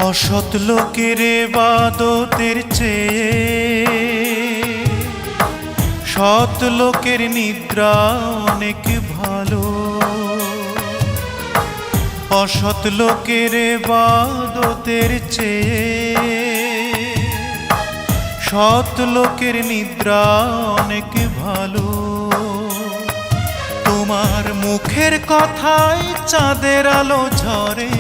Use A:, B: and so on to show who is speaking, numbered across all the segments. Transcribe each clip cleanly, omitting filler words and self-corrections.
A: অসৎ লোকের ইবাদতের চেয়ে সৎ লোকের নিদ্রা অনেক ভালো। অসৎ লোকের ইবাদতের চেয়ে সৎ লোকের নিদ্রা অনেক ভালো। তোমার মুখের কথায় চাঁদের আলো ঝরে,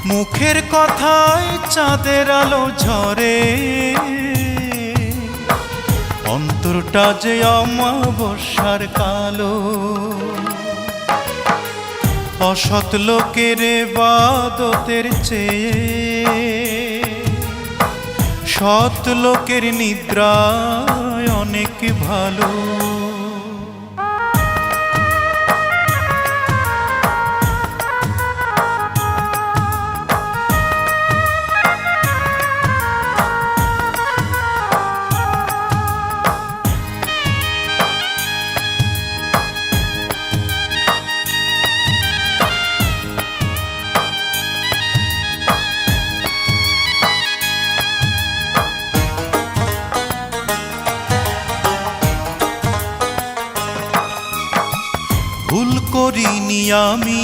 A: মুখের কথায় চাঁদের আলো ঝরে, অন্তরটা যে অমাবস্যার কালো। অসৎ লোকের ইবাদতের চেয়ে সৎ লোকের নিদ্রা অনেক ভালো। ভুল করিনি আমি,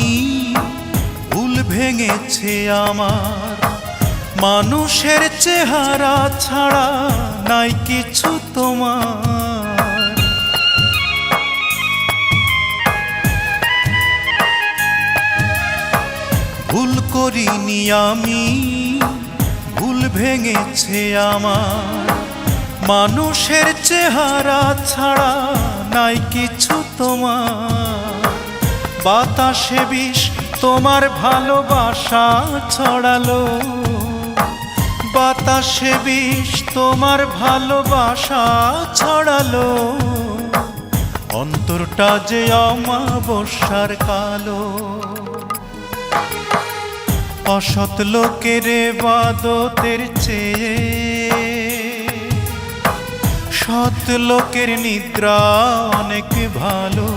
A: ভুল ভেঙেছে আমার, মানুষের চেহারা ছাড়া নাই কিছু তোমার। ভুল করিনি আমি, ভুল ভেঙেছে আমার, মানুষের চেহারা ছাড়া নাই কিছু তোমার। বাতাসে বিষ তোমার ভালোবাসা ছড়ালো, বাতাসে বিষ তোমার ভালোবাসা ছড়ালো, অন্তরটা যে অমাবস্যার কালো। অসৎ লোকের ইবাদতের চেয়ে সৎ লোকের নিদ্রা অনেক ভালো।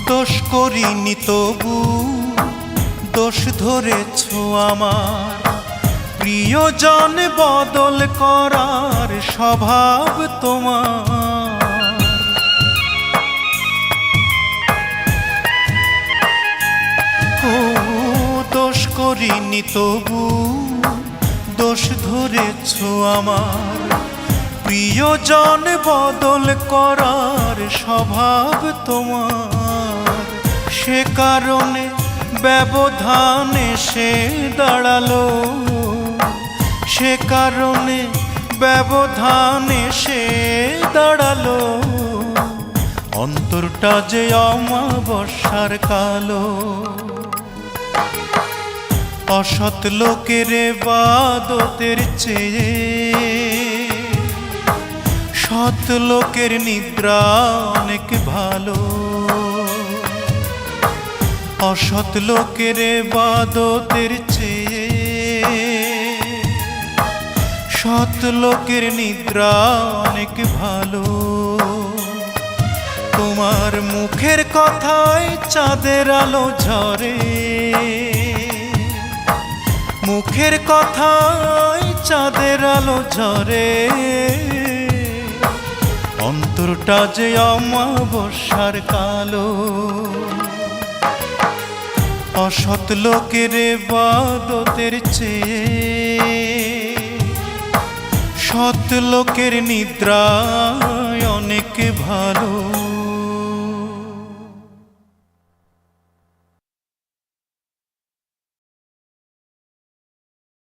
A: দোষ করিনি তবু দোষ ধরেছ আমার, প্রিয়জন বদল করার স্বভাব তোমার। ও দোষ করিনি তবু দোষ ধরেছ আমার, প্রিয়জন বদল করার স্বভাব তোমার। সে কারণে ব্যবধান এসে দাঁড়ালো, সে কারণে ব্যবধান এসে দাঁড়ালো, অন্তরটা যে অমাবস্যার কালো। অসৎ লোকের ইবাদতের চেয়ে সৎ লোকের নিদ্রা অনেক ভালো। অসৎ লোকের ইবাদতের চেয়ে সৎ লোকের নিদ্রা অনেক ভালো। তোমার মুখের কথায় চাঁদের আলো ঝরে, মুখের কথায় চাঁদের আলো ঝরে, অন্তরটা যে অমাবস্যার কালো। অসৎ লোকের ইবাদতের চেয়ে সৎ লোকের নিদ্রা অনেক ভালো।